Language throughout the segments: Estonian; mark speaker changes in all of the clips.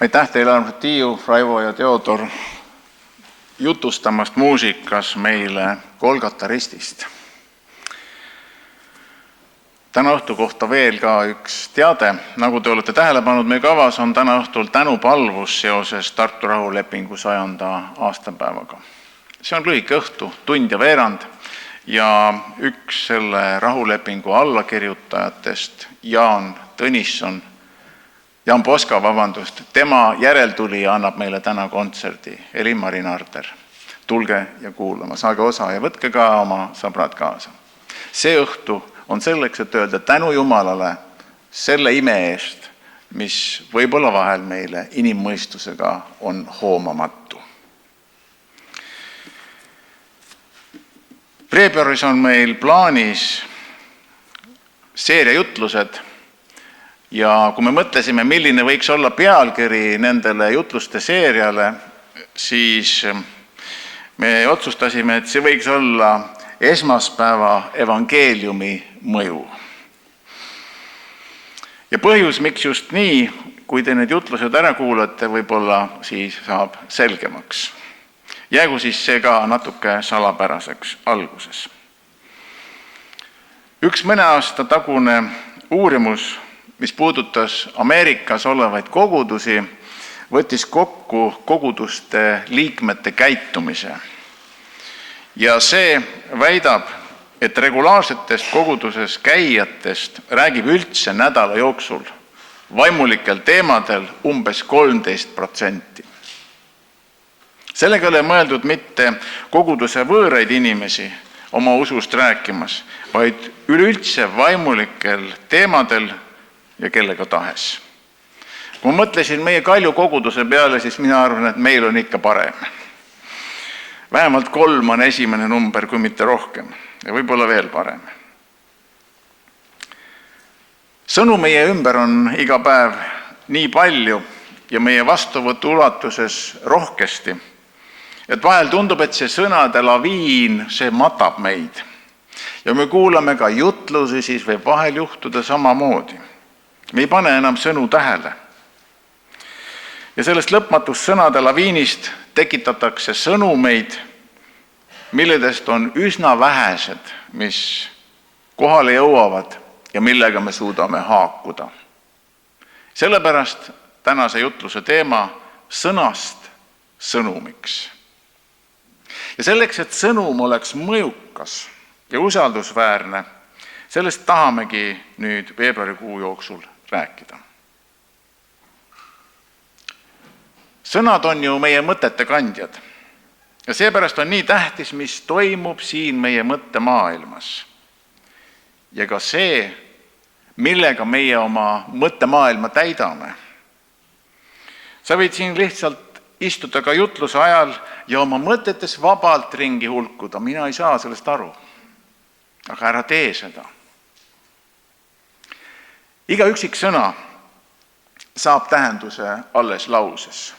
Speaker 1: Aitäh teile, armsad Tiiu, Raivo ja Teodor, jutustamast muusikas meile Golgata ristist. Täna õhtu kohta veel ka üks teade. Nagu te olete tähele pannud, meie kavas on täna õhtul tänupalvus seoses Tartu rahulepingu 100. aastapäevaga. See on lühike õhtu, tund ja veerand, ja üks selle rahulepingu allakirjutajatest, Jaan Poska, tema järeltulija annab meile täna kontserdi, Eli-Mari Narder. Tulge ja kuulama, saage osa ja võtke ka oma sõbrad kaasa. See õhtu on selleks, et öelda tänu Jumalale selle ime eest, mis võib-olla vahel meile inimmõistusega on hoomamatu. Veebruaris on meil plaanis seeria jutlused ja kui me mõtlesime, milline võiks olla pealkiri nendele jutluste seeriale, siis me otsustasime, et see võiks olla esmaspäeva evangeeliumi mõju. Ja põhjus, miks just nii, kui te need jutlused ära kuulate, võib-olla siis saab selgemaks. Jäägu siis see ka natuke salapäraseks alguses. Üks mõne aasta tagune uurimus, mis puudutas Ameerikas olevaid kogudusi, võttis kokku koguduste liikmete käitumise. Ja see väidab, et regulaarsetest koguduses käijatest räägib üldse nädala jooksul vaimulikel teemadel umbes 13%. Sellega ei ole mõeldud mitte koguduse võõraid inimesi oma usust rääkimas, vaid üleüldse vaimulikel teemadel ja kellega tahes. Kui ma mõtlesin meie Kalju koguduse peale, siis mina arvan, et meil on ikka parem. Vähemalt 3 on esimene number, kui mitte rohkem, ja võib-olla veel parem. Sõnu meie ümber on iga päev nii palju ja meie vastuvõtu ulatuses rohkesti, et vahel tundub, et see sõnade laviin, see matab meid. Ja me kuulame ka jutlusi, siis võib vahel juhtuda samamoodi. Me ei pane enam sõnu tähele. Ja sellest lõpmatust sõnade laviinist tekitatakse sõnumeid, milledest on üsna vähesed, mis kohale jõuavad ja millega me suudame haakuda. Sellepärast tänase jutluse teema sõnast sõnumiks. Ja selleks, et sõnum oleks mõjukas ja usaldusväärne, sellest tahamegi nüüd veebruarikuu jooksul rääkida. Sõnad on ju meie mõtete kandjad ja seepärast on nii tähtis, mis toimub siin meie mõttemaailmas. Ja ka see, millega meie oma mõttemaailma täidame. Sa võid siin lihtsalt istuda ka jutluse ajal ja oma mõtetes vabalt ringi hulkuda. Mina ei saa sellest aru, aga ära tee seda. Iga üksik sõna saab tähenduse alles lauses.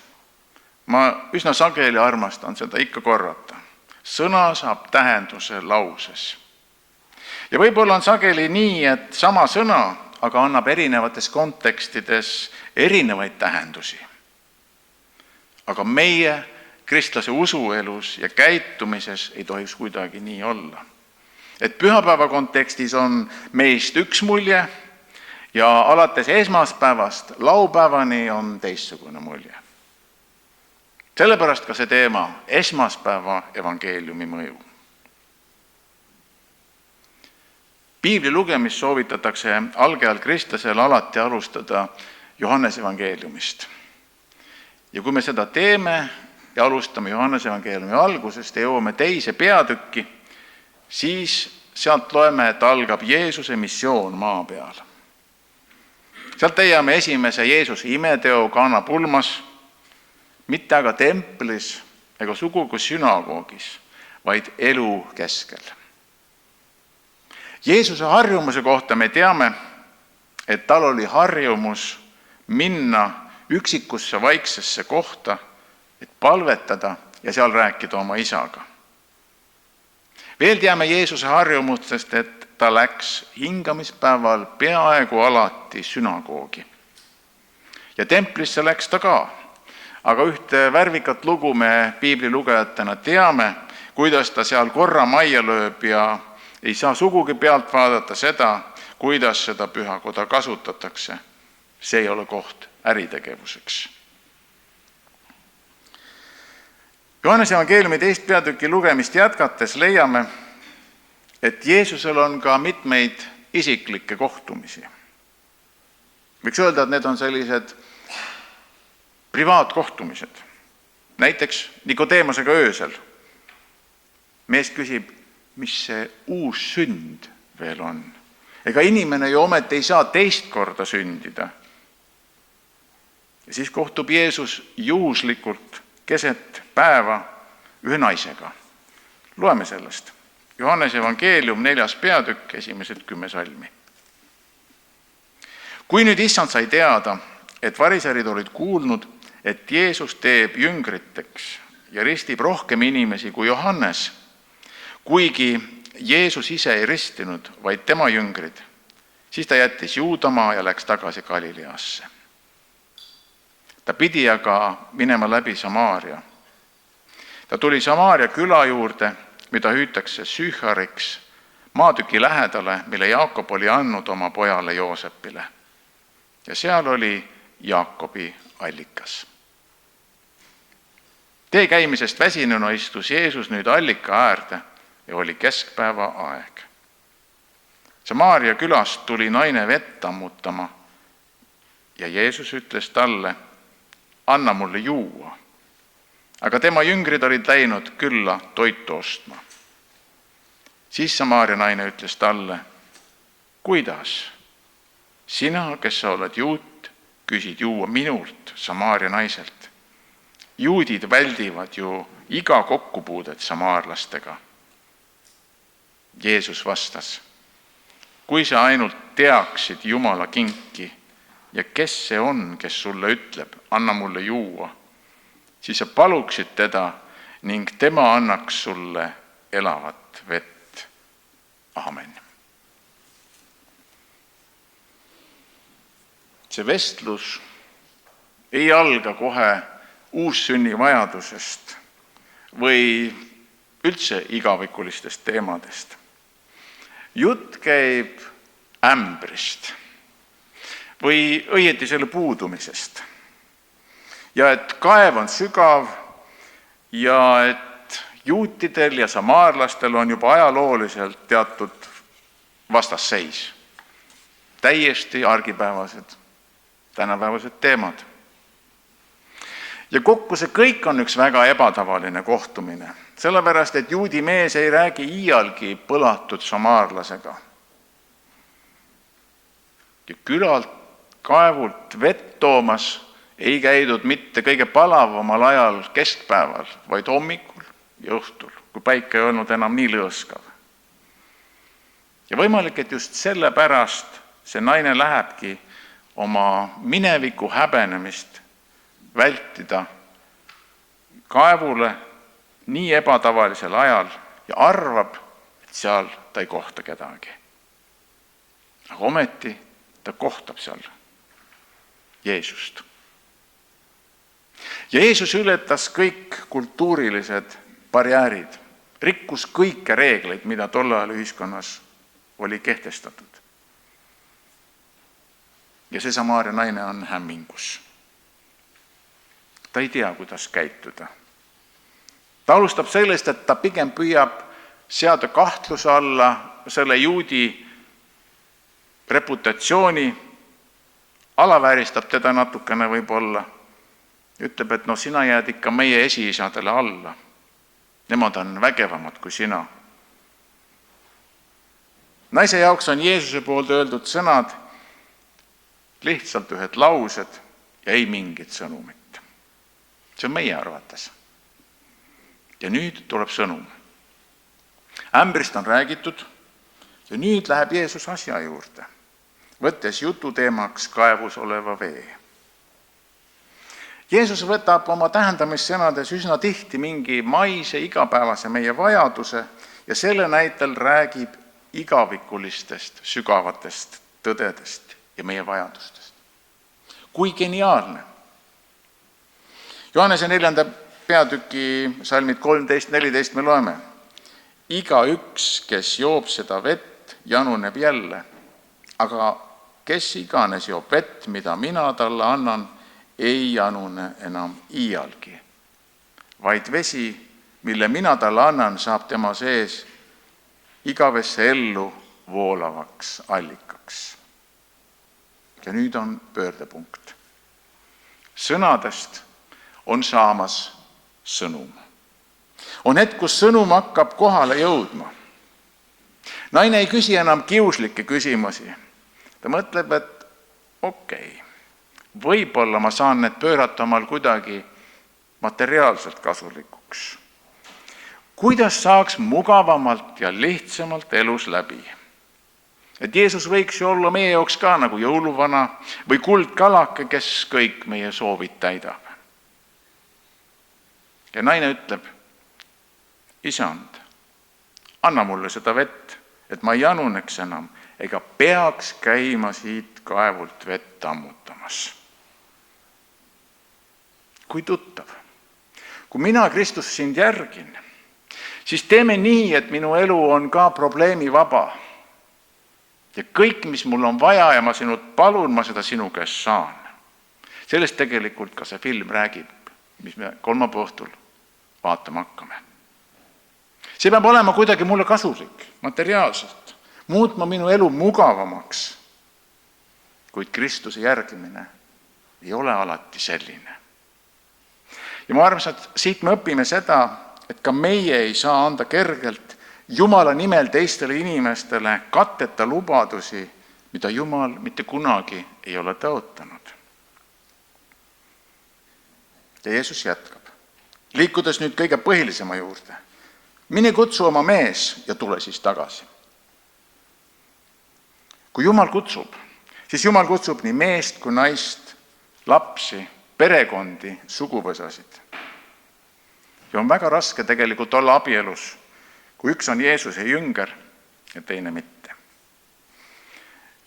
Speaker 1: Ma üsna sageli armastan seda ikka korrata. Sõna saab tähenduse lauses. Ja võib-olla on sageli nii, et sama sõna, aga annab erinevates kontekstides erinevaid tähendusi. Aga meie kristlase usuelus ja käitumises ei tohiks kuidagi nii olla. Et pühapäeva kontekstis on meist üks mulje ja alates esmaspäevast laupäevani on teistsugune mulje. Sellepärast ka see teema, esmaspäeva evangeeliumi mõju. Piibli lugemist soovitatakse algajal kristlasel alati alustada Johannese evangeeliumist. Ja kui me seda teeme ja alustame Johannese evangeeliumi algusest ja jõuame teise peatükki, siis sealt loeme, et algab Jeesuse missioon maa peal. Sealt leiame esimese Jeesuse imeteo Kana pulmas, mitte aga templis ega sugugi sünagoogis, vaid elu keskel. Jeesuse harjumuse kohta me teame, et tal oli harjumus minna üksikusse vaiksesse kohta, et palvetada ja seal rääkida oma isaga. Veel teame Jeesuse harjumustest, et ta läks hingamispäeval peaaegu alati sünagoogi. ja templisse läks ta ka. Aga ühte värvikat lugu me piiblilugejatena teame, kuidas ta seal korra majja lööb ja ei saa sugugi pealt vaadata seda, kuidas seda pühakoda kasutatakse. See ei ole koht äritegevuseks. Johannese evangeeliumi 2. peatüki lugemist jätkates leiame, et Jeesusel on ka mitmeid isiklikke kohtumisi. Võiks öelda, et need on sellised privaatkohtumised. Näiteks Nikodeemosega öösel. Mees küsib, mis see uus sünd veel on. Ega inimene ju ometi ei saa teist korda sündida. Ja siis kohtub Jeesus juhuslikult keset päeva ühe naisega. Loeme sellest. Johannese evangeelium 4. peatükk, esimesed 10 salmi. Kui nüüd issand sai teada, et variserid olid kuulnud, et Jeesus teeb jüngriteks ja ristib rohkem inimesi kui Johannes, kuigi Jeesus ise ei ristinud, vaid tema jüngrid, siis ta jättis Juudamaa ja läks tagasi Galileasse. Ta pidi aga minema läbi Samaaria. Ta tuli Samaaria küla juurde, mida hüütakse Süühariks, maatüki lähedale, mille Jaakob oli andnud oma pojale Joosepile. Ja seal oli Jaakobi allikas. Tee käimisest väsinuna istus Jeesus nüüd allika äärde ja oli keskpäeva aeg. Samaaria külast tuli naine vett ammutama ja Jeesus ütles talle, anna mulle juua. Aga tema jüngrid olid läinud külla toitu ostma. Siis Samaaria naine ütles talle, kuidas? Sina, kes sa oled juut, küsid juua minult, Samaaria naiselt. Juudid väldivad ju iga kokkupuudet samaarlastega. Jeesus vastas, kui sa ainult teaksid Jumala kinki ja kes see on, kes sulle ütleb, anna mulle juua, siis sa paluksid teda ning tema annaks sulle elavat vett. Amen. See vestlus ei alga kohe uussünni vajadusest või üldse igavikulistest teemadest. Jutt käib ämbrist või õieti selle puudumisest. Ja et kaev on sügav ja et juutidel ja samaarlastel on juba ajalooliselt teatud vastasseis. Täiesti argipäevased, tänapäevased teemad. Ja kokku see kõik on üks väga ebatavaline kohtumine, sellepärast, et juudi mees ei räägi iialgi põlatud samaarlasega. Ja külalt kaevult vett toomas ei käidud mitte kõige palavamal ajal keskpäeval, vaid hommikul ja õhtul, kui päike ei olnud enam nii lõõskav. Ja võimalik, et just sellepärast see naine lähebki oma mineviku häbenemist vältida kaevule nii ebatavalisel ajal ja arvab, et seal ta ei kohta kedagi. Aga ometi ta kohtab seal Jeesust. Ja Jeesus ületas kõik kultuurilised barjäärid, rikkus kõike reegleid, mida tol ajal ühiskonnas oli kehtestatud. Ja see Samaaria naine on hämmingus. Ta ei tea, kuidas käituda. Ta alustab sellest, et ta pigem püüab seada kahtluse alla selle juudi reputatsiooni, alavääristab teda natukene võib-olla, ütleb, et sina jääd ikka meie esiisadele alla. Nemad on vägevamad kui sina. Naise jaoks on Jeesuse poolt öeldud sõnad lihtsalt ühed laused ja ei mingit sõnumit. See on meie arvates. Ja nüüd tuleb sõnum. Ämbrist on räägitud ja nüüd läheb Jeesus asja juurde, võttes jututeemaks kaevus oleva vee. Jeesus võtab oma tähendamissõnades üsna tihti mingi maise, igapäevase meie vajaduse ja selle näitel räägib igavikulistest, sügavatest tõdedest ja meie vajadustest. Kui geniaalne! Johannese 4. peatüki salmid 13-14 me loeme. Igaüks, kes joob seda vett, januneb jälle, aga kes iganes joob vett, mida mina talle annan, ei janune enam iialgi, vaid vesi, mille mina talle annan, saab tema sees igavesse ellu voolavaks allikaks. Ja nüüd on pöördepunkt. Sõnadest on saamas sõnum. On hetk, kus sõnum hakkab kohale jõudma. Naine ei küsi enam kiuslikke küsimusi. Ta mõtleb, et okei, võib-olla ma saan need pöörata omal kuidagi materiaalselt kasulikuks. Kuidas saaks mugavamalt ja lihtsamalt elus läbi? Et Jeesus võiks ju olla meie jaoks ka nagu jõuluvana või kuldkalake, kes kõik meie soovid täidab. Ja naine ütleb, Isand, anna mulle seda vett, et ma ei januneks enam, ega peaks käima siit kaevult vett ammutamas. Kui tuttav, kui mina Kristus sind järgin, siis teeme nii, et minu elu on ka probleemi vaba. Ja kõik, mis mul on vaja ja ma sinult palun, ma seda sinu käest saan. Sellest tegelikult ka see film räägib, mis me kolmapäeva õhtul vaatama hakkame. See peab olema kuidagi mulle kasulik, materiaalselt, muutma minu elu mugavamaks, kuid Kristuse järgimine ei ole alati selline. Ja ma armsad, siit me õpime seda, et ka meie ei saa anda kergelt Jumala nimel teistele inimestele katteta lubadusi, mida Jumal mitte kunagi ei ole tõotanud. Ja Jeesus jätkab, liikudes nüüd kõige põhilisema juurde. Mine kutsu oma mees ja tule siis tagasi. Kui Jumal kutsub, siis Jumal kutsub nii meest kui naist, lapsi, perekondi, suguvõsasid. Ja on väga raske tegelikult olla abielus, kui üks on Jeesuse jünger ja teine mitte.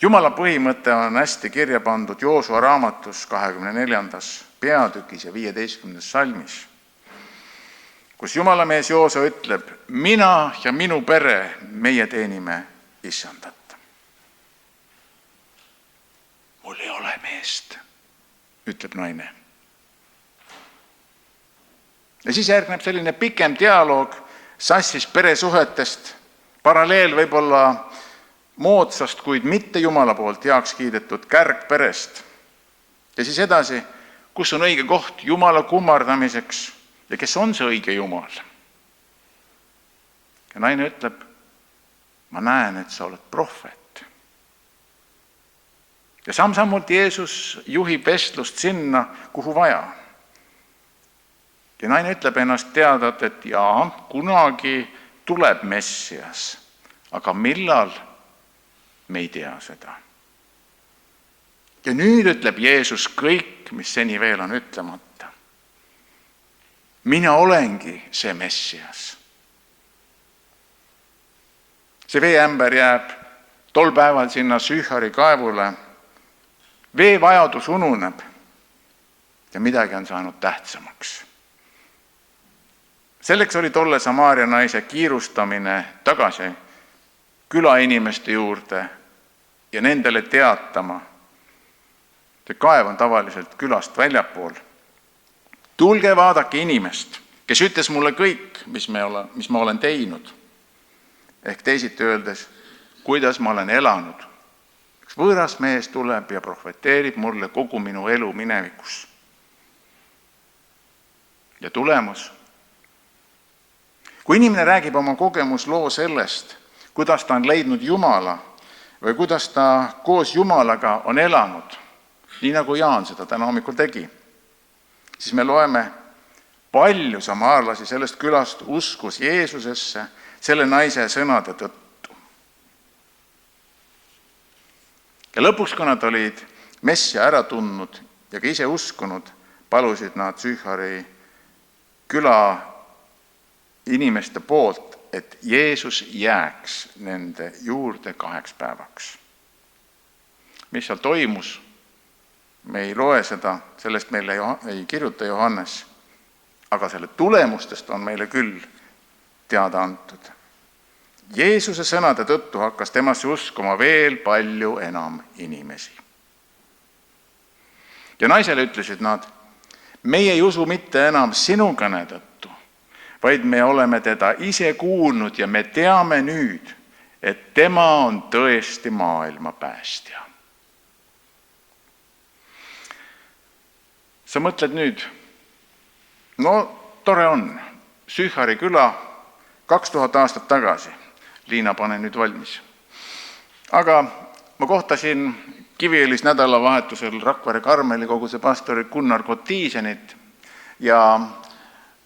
Speaker 1: Jumala põhimõte on hästi kirja pandud Joosua raamatus 24. peatükis ja 15. salmis, kus Jumala mees Joosua ütleb, mina ja minu pere, meie teenime Issandat. Mul ei ole meest, ütleb naine. Ja siis järgneb selline pikem dialoog sassis peresuhetest, paralleel võib-olla moodsast, kuid mitte Jumala poolt heaks kiidetud kärgperest. Ja siis edasi, kus on õige koht Jumala kummardamiseks ja kes on see õige Jumal. Ja naine ütleb, ma näen, et sa oled prohvet. Ja samm-sammult Jeesus juhib vestlust sinna, kuhu vaja. Ja naine ütleb ennast teadat, et jaa, kunagi tuleb Messias, aga millal, me ei tea seda. Ja nüüd ütleb Jeesus kõik, mis seni veel on ütlemata. Mina olengi see Messias. See veeämber jääb tol päeval sinna Süühari kaevule. Veevajadus ununeb ja midagi on saanud tähtsamaks. Selleks oli tolle Samaaria naise kiirustamine tagasi külainimeste juurde ja nendele teatama. See kaev on tavaliselt külast väljapool. Tulge vaadake inimest, kes ütles mulle kõik, mis ma olen teinud. Ehk teisiti öeldes, kuidas ma olen elanud. Üks võõras mees tuleb ja profeteerib mulle kogu minu elu minevikus. Ja tulemus. Kui inimene räägib oma kogemusloo sellest, kuidas ta on leidnud Jumala või kuidas ta koos Jumalaga on elanud, nii nagu Jaan seda täna hommikul tegi, siis me loeme, palju samaarlasi sellest külast uskus Jeesusesse selle naise sõnade tõttu. Ja lõpuks, kui nad olid Messia ära tundnud ja ka ise uskunud, palusid nad Süühari küla inimeste poolt, et Jeesus jääks nende juurde 2 päevaks. Mis seal toimus, me ei loe seda, sellest meile ei kirjuta Johannes, aga selle tulemustest on meile küll teada antud. Jeesuse sõnade tõttu hakkas temasse uskuma veel palju enam inimesi. Ja naisele ütlesid nad, meie ei usu mitte enam sinu kõne tõttu, vaid me oleme teda ise kuulnud ja me teame nüüd, et tema on tõesti maailma päästja. Sa mõtled nüüd, no tore on, Sühari küla 2000 aastat tagasi. Liina, pane nüüd valmis. Aga ma kohtasin Kiviõlis nädalavahetusel Rakvere Karmeli koguse pastori Gunnar Kotiisenit ja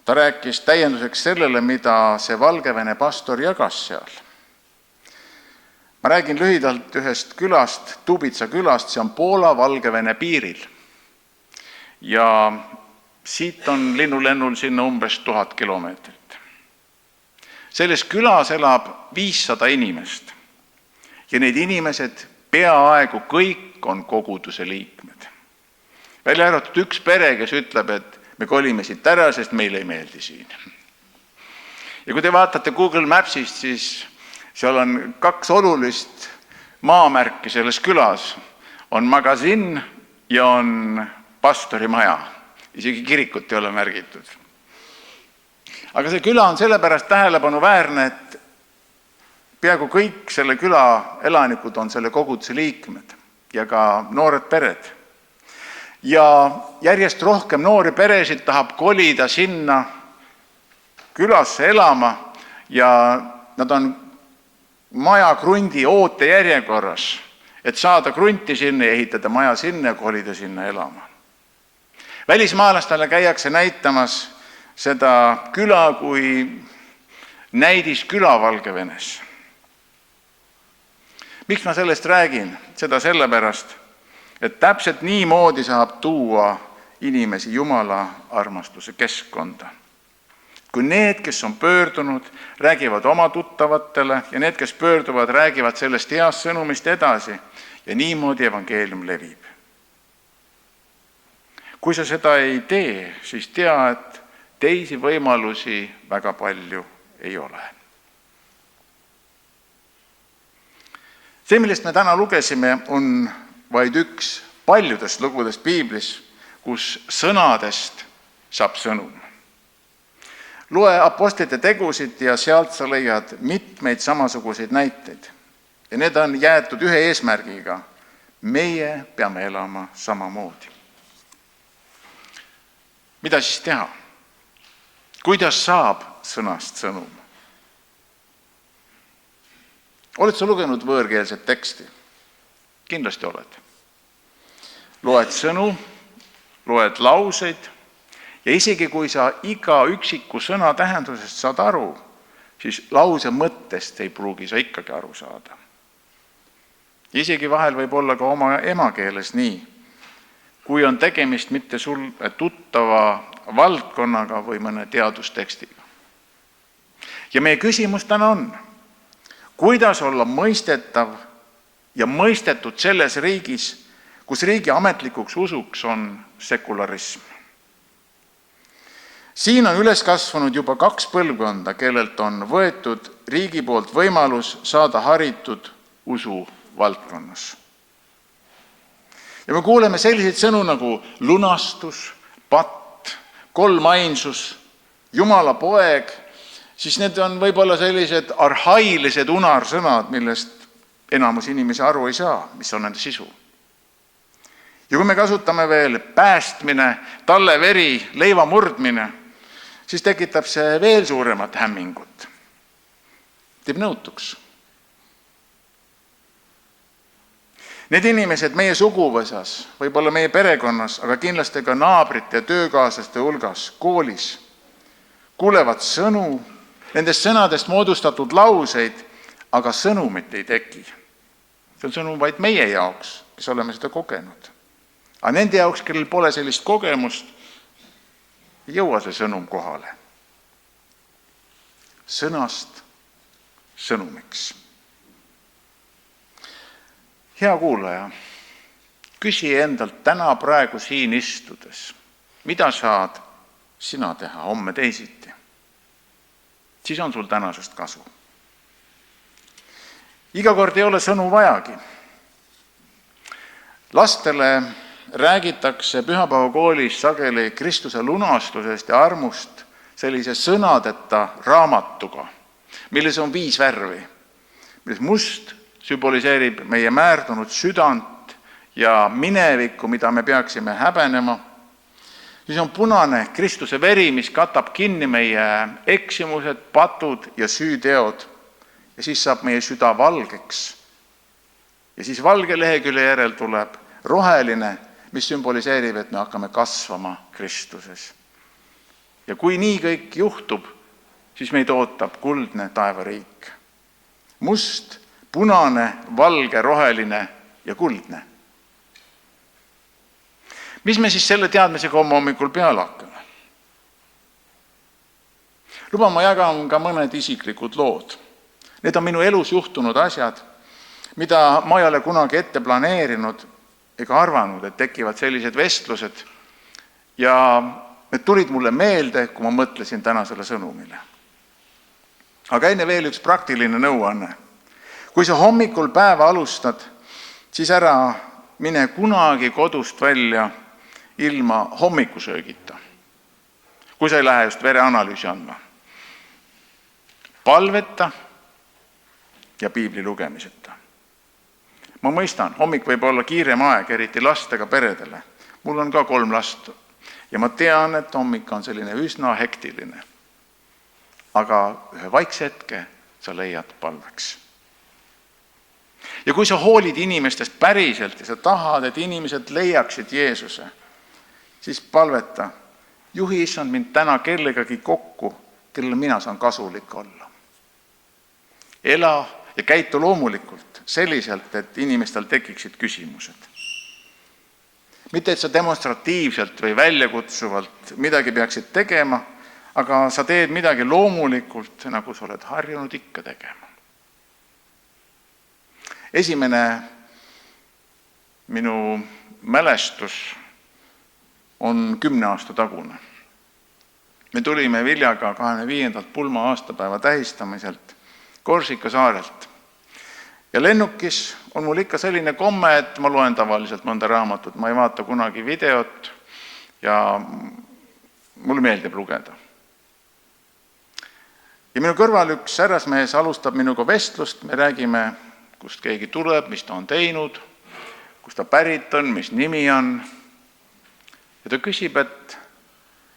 Speaker 1: ta rääkis täienduseks sellele, mida see Valgevene pastor jagas seal. Ma räägin lühidalt ühest külast, Tubitsa külast, see on Poola-Valgevene piiril. Ja siit on linnulennul sinna umbes 1000 kilomeetrit. Selles külas elab 500 inimest ja need inimesed peaaegu kõik on koguduse liikmed. Välja arvatud üks pere, kes ütleb, et me kolime siit ära, sest meile ei meeldi siin. Ja kui te vaatate Google Mapsist, siis seal on 2 olulist maamärki selles külas. On magasin ja on pastori maja. Isegi kirikut ei ole märgitud. Aga see küla on sellepärast tähelepanuväärne, et peaaegu kõik selle küla elanikud on selle koguduse liikmed ja ka noored pered. Ja järjest rohkem noori peresid tahab kolida sinna külasse elama ja nad on maja krundi ootejärjekorras, et saada krunti sinna ja ehitada maja sinna ja kolida sinna elama. Välismaalastele käiakse näitamas seda küla kui näidisküla Valgevenes. Miks ma sellest räägin? Seda sellepärast, et täpselt niimoodi saab tuua inimesi Jumala armastuse keskkonda. Kui need, kes on pöördunud, räägivad oma tuttavatele ja need, kes pöörduvad, räägivad sellest heast sõnumist edasi ja niimoodi evangeelium levib. Kui sa seda ei tee, siis tea, et teisi võimalusi väga palju ei ole. See, millest me täna lugesime, on vaid üks paljudest lugudest Piiblis, kus sõnadest saab sõnum. Loe apostlite tegusid ja sealt sa leiad mitmeid samasuguseid näiteid. Ja need on jäetud ühe eesmärgiga. Meie peame elama samamoodi. Mida siis teha? Kuidas saab sõnast sõnum? Oled sa lugenud võõrkeelset teksti? Kindlasti oled. Loed sõnu, loed lauseid ja isegi kui sa iga üksiku sõna tähendusest saad aru, siis lause mõttest ei pruugi sa ikkagi aru saada. Isegi vahel võib olla ka oma emakeeles nii, kui on tegemist mitte sul tuttava valdkonnaga või mõne teadustekstiga. Ja meie küsimus täna on, kuidas olla mõistetav ja mõistetud selles riigis, kus riigi ametlikuks usuks on sekularism. Siin on üles kasvanud juba 2 põlvkonda, kellelt on võetud riigi poolt võimalus saada haritud usu valdkonnas. Ja me kuuleme selliseid sõnu nagu lunastus, patt, kolmainsus, Jumala poeg, siis need on võib-olla sellised arhailised unarsõnad, millest enamus inimesi aru ei saa, mis on nende sisu. Ja kui me kasutame veel päästmine, talle veri, leiva murdmine, siis tekitab see veel suuremat hämmingut. Teeb nõutuks. Need inimesed meie suguvõsas, võib-olla meie perekonnas, aga kindlasti ka naabrite ja töökaaslaste hulgas, koolis, kuulevad sõnu, nendest sõnadest moodustatud lauseid, aga sõnumit ei teki. See on sõnum vaid meie jaoks, kes oleme seda kogenud. Aga nende jaoks, kellel pole sellist kogemust, ei jõua see sõnum kohale. Sõnast sõnumiks. Hea kuulaja, küsi endalt täna praegu siin istudes, mida saad sina teha homme teisiti? Siis on sul tänasest kasu. Iga kord ei ole sõnu vajagi. Lastele räägitakse pühapäevakoolis sageli Kristuse lunastusest ja armust sellise sõnadeta raamatuga, milles on 5 värvi, milles must sümboliseerib meie määrdunud südant ja minevikku, mida me peaksime häbenema. Siis on punane Kristuse veri, mis katab kinni meie eksimused, patud ja süüteod. Ja siis saab meie süda valgeks. Ja siis valge lehekülje järel tuleb roheline, mis sümboliseerib, et me hakkame kasvama Kristuses. Ja kui nii kõik juhtub, siis meid ootab kuldne taevariik. Must, punane, valge, roheline ja kuldne. Mis me siis selle teadmisega homme hommikul peale hakkame? Luba, ma jagan ka mõned isiklikud lood. Need on minu elus juhtunud asjad, mida ma ei ole kunagi ette planeerinud ega arvanud, et tekivad sellised vestlused. Ja need tulid mulle meelde, kui ma mõtlesin tänasele sõnumile. Aga enne veel üks praktiline nõuanne. Kui sa hommikul päeva alustad, siis ära mine kunagi kodust välja ilma hommikusöögita, kui sa ei lähe just vereanalüüsi andma. Palveta ja piibli lugemiseta. Ma mõistan, hommik võib olla kiirem aeg, eriti lastega peredele. Mul on ka 3 last ja ma tean, et hommik on selline üsna hektiline. Aga ühe vaikse hetke sa leiad palveks. Ja kui sa hoolid inimestest päriselt ja sa tahad, et inimesed leiaksid Jeesuse, siis palveta, juhi issand mind täna kellegagi kokku, kellele mina saan kasulik olla. Ela ja käitu loomulikult selliselt, et inimestel tekiksid küsimused. Mitte, et sa demonstratiivselt või väljakutsuvalt midagi peaksid tegema, aga sa teed midagi loomulikult, nagu sa oled harjunud ikka tegema. Esimene minu mälestus on 10 aasta tagune. Me tulime Viljaga 25. pulma aastapäeva tähistamiselt Korsika saarelt. Ja lennukis on mul ikka selline komme, et ma loen tavaliselt mõnda raamatut, ma ei vaata kunagi videot ja mulle meeldib lugeda. Ja minu kõrval üks härrasmees alustab minuga vestlust, me räägime, kust keegi tuleb, mis ta on teinud, kust ta pärit on, mis nimi on. Ja ta küsib, et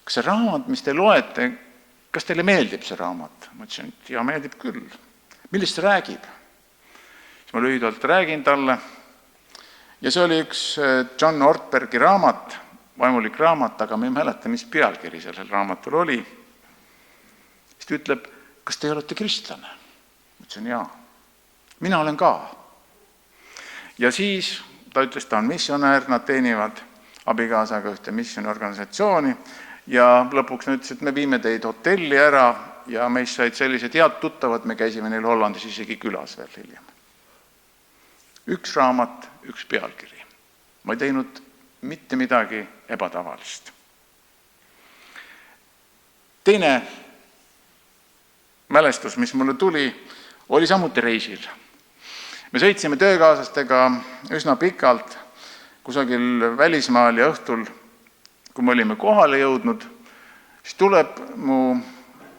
Speaker 1: kas see raamat, mis te loete, kas teile meeldib see raamat? Ma ütlesin, et ja meeldib küll. Millest see räägib? Siis ma lühidalt räägin talle. Ja see oli üks John Ortbergi raamat, vaimulik raamat, aga ma ei mäleta, mis pealkiri sellel raamatul oli. Siis ta ütleb, kas te olete kristlane? Ma ütlesin, jaa. Mina olen ka. Ja siis ta ütles, ta on missionäär, nad teenivad abikaasaga ühte missioniorganisatsiooni ja lõpuks nad ütles, et me viime teid hotelli ära ja meist said sellised head tuttavad, me käisime neil Hollandis isegi külas veel hiljem. Üks raamat, üks pealkiri. Ma ei teinud mitte midagi ebatavalist. Teine mälestus, mis mulle tuli, oli samuti reisil. Me sõitsime töökaaslastega üsna pikalt kusagil välismaal ja õhtul, kui me olime kohale jõudnud, siis tuleb mu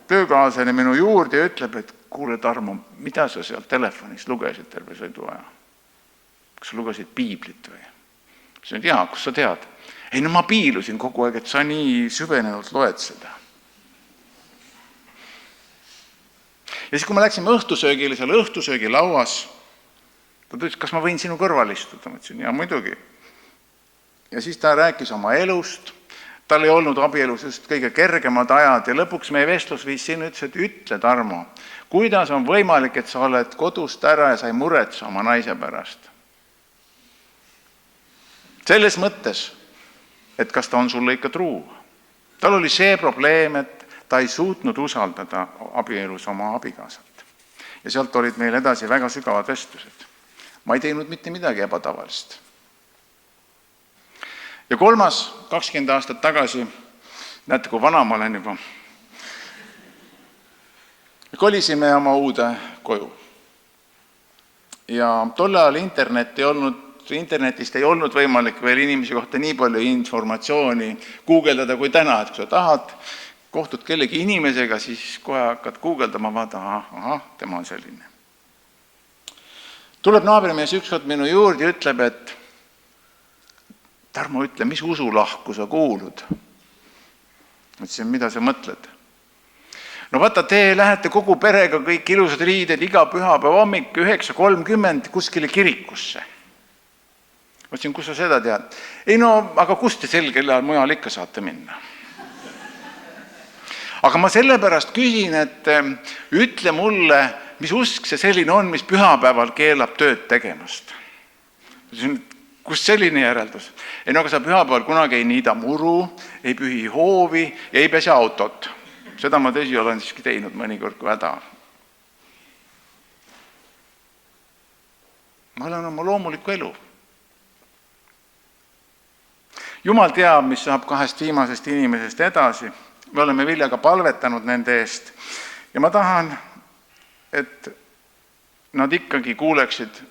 Speaker 1: töökaaslane minu juurde ja ütleb, et kuule Tarmo, mida sa seal telefonis lugesid terve sõiduaja? Kas sa lugesid piiblit või? Ütlesin, et jaa, kus sa tead? Ei, no ma piilusin kogu aeg, et sa nii süvenenult loed seda. Ja siis, kui me läksime õhtusöögile, seal õhtusöögilauas, ta ütles, kas ma võin sinu kõrval istuda? Ma ütlesin, jaa, muidugi. Ja siis ta rääkis oma elust, tal ei olnud abielus just kõige kergemad ajad ja lõpuks meie vestlus viis sinna, ütles, et ütle Tarmo, kuidas on võimalik, et sa oled kodust ära ja sa ei muretse oma naise pärast? Selles mõttes, et kas ta on sulle ikka truu. Tal oli see probleem, et ta ei suutnud usaldada abielus oma abikaasat. Ja sealt olid meil edasi väga sügavad vestlused. Ma ei teinud mitte midagi ebatavalist. Ja kolmas, 20 aastat tagasi, näete, kui vana ma olen juba, kolisime oma uude koju. Ja tolle ajal internetist ei olnud võimalik veel inimese kohta nii palju informatsiooni guugeldada kui täna, et kui sa tahad, kohtud kellegi inimesega, siis kohe hakkad guugeldama, vaata, tema on selline. Tuleb naabrimees ükskord minu juurde ja ütleb, et Tarmo, ütle, mis usulahku sa kuulud? Mõtlesin, mida sa mõtled? No vaata, te lähete kogu perega kõik ilusad riided iga pühapäeva hommik 9:30 kuskile kirikusse. Mõtlesin, kus sa seda tead? Ei no, aga kust te sel kellal mujal ikka saate minna? Aga ma sellepärast küsin, et ütle mulle, mis usk see selline on, mis pühapäeval keelab tööd tegemast. Kust selline järeldus? Ei no, aga sa pühapäeval kunagi ei niida muru, ei pühi hoovi ja ei pese autot. Seda ma tõsi olen siiski teinud mõnikord kui häda. Ma olen oma loomulikku elu. Jumal teab, mis saab 2 viimasest inimesest edasi. Me oleme Viljaga palvetanud nende eest ja ma tahan, et nad ikkagi kuuleksid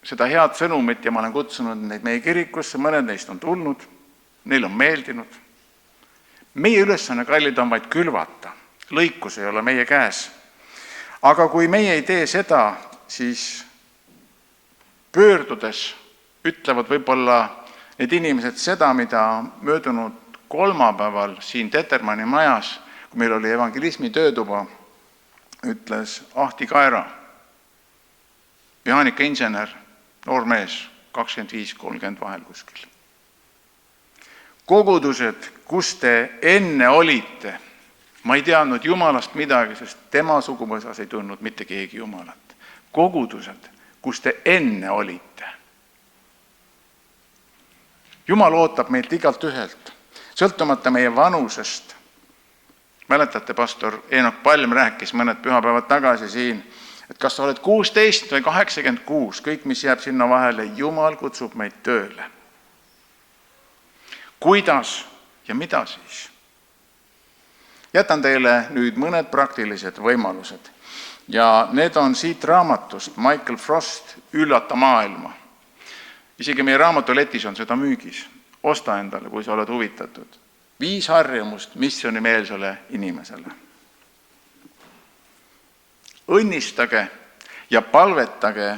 Speaker 1: seda head sõnumit ja ma olen kutsunud neid meie kirikusse, mõned neist on tulnud, neil on meeldinud. Meie ülesanne, kallid, on vaid külvata, lõikus ei ole meie käes. Aga kui meie ei tee seda, siis pöördudes ütlevad võib-olla need inimesed seda, mida möödunud kolmapäeval siin Tetermanni majas, kui meil oli evangelismi töötuba, ütles Ahti Kaera, mehaanika insener, noor mees, 25-30 vahel kuskil. Kogudused, kus te enne olite, ma ei teadnud Jumalast midagi, sest tema suguvõsas ei tundnud mitte keegi Jumalat. Kogudused, kus te enne olite. Jumal ootab meilt igalt ühelt, sõltumata meie vanusest. Mäletate, pastor Eenok Palm rääkis mõned pühapäevad tagasi siin, et kas sa oled 16 või 86, kõik, mis jääb sinna vahele, Jumal kutsub meid tööle. Kuidas ja mida siis? Jätan teile nüüd mõned praktilised võimalused ja need on siit raamatust Michael Frost Üllata maailma. Isegi meie raamatuletis on seda müügis. Osta endale, kui sa oled huvitatud. 5 harjumust missioonimeelsele inimesele. Õnnistage ja palvetage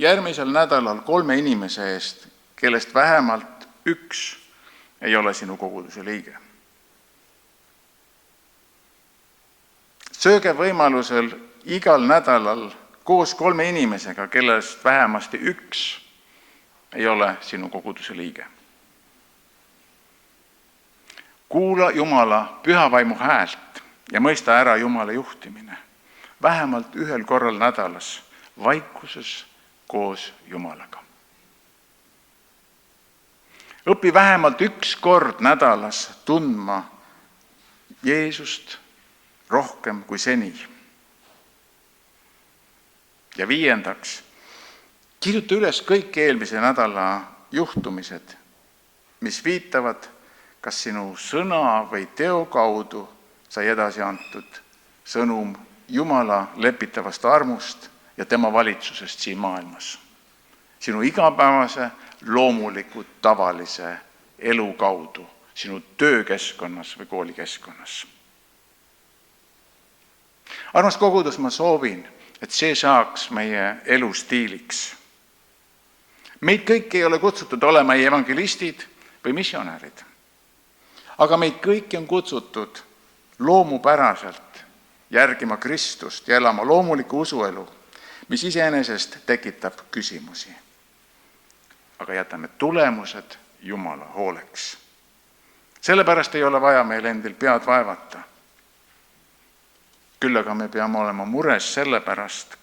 Speaker 1: järgmisel nädalal 3 inimese eest, kellest vähemalt 1 ei ole sinu koguduse liige. Sööge võimalusel igal nädalal koos 3 inimesega, kellest vähemasti 1 ei ole sinu koguduse liige. Kuula Jumala pühavaimu häält ja mõista ära Jumala juhtimine. Vähemalt 1 korral nädalas, vaikuses koos Jumalaga. Õpi vähemalt 1 kord nädalas tundma Jeesust rohkem kui seni. Ja 5. Kirjuta üles kõik eelmise nädala juhtumised, mis viitavad, kas sinu sõna või teo kaudu sai edasi antud sõnum Jumala lepitavast armust ja tema valitsusest siin maailmas. Sinu igapäevase, loomuliku, tavalise elu kaudu, sinu töökeskkonnas või koolikeskkonnas. Armas kogudus, ma soovin, et see saaks meie elustiiliks. Meid kõik ei ole kutsutud olema ei evangelistid või missionärid. Aga meid kõiki on kutsutud loomupäraselt järgima Kristust ja elama loomuliku usuelu, mis iseenesest tekitab küsimusi. Aga jätame tulemused Jumala hooleks. Sellepärast ei ole vaja meil endil pead vaevata. Küll aga me peame olema mures sellepärast,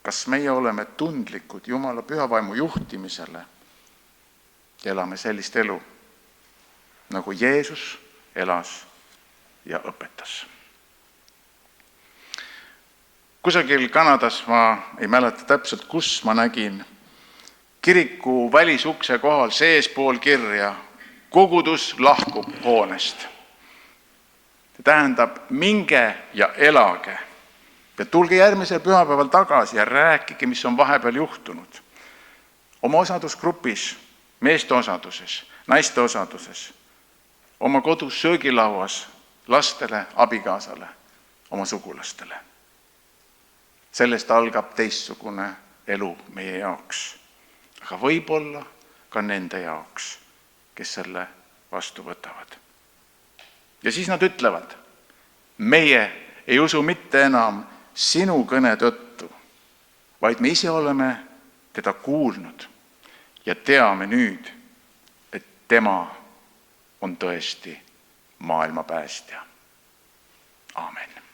Speaker 1: kas meie oleme tundlikud Jumala pühavaimu juhtimisele ja elame sellist elu, nagu Jeesus elas ja õpetas. Kusagil Kanadas, ma ei mäleta täpselt, kus ma nägin kiriku välisukse kohal seespool kirja kogudus lahkub hoonest. See tähendab, minge ja elage ja tulge järgmisel pühapäeval tagasi ja rääkige, mis on vahepeal juhtunud. Oma osadusgrupis, meeste osaduses, naiste osaduses, oma kodus söögilauas, lastele, abikaasale, oma sugulastele. Sellest algab teistsugune elu meie jaoks, aga võib-olla ka nende jaoks, kes selle vastu võtavad. Ja siis nad ütlevad, meie ei usu mitte enam sinu kõne tõttu, vaid me ise oleme teda kuulnud ja teame nüüd, et tema on tõesti maailma päästja. Aamen.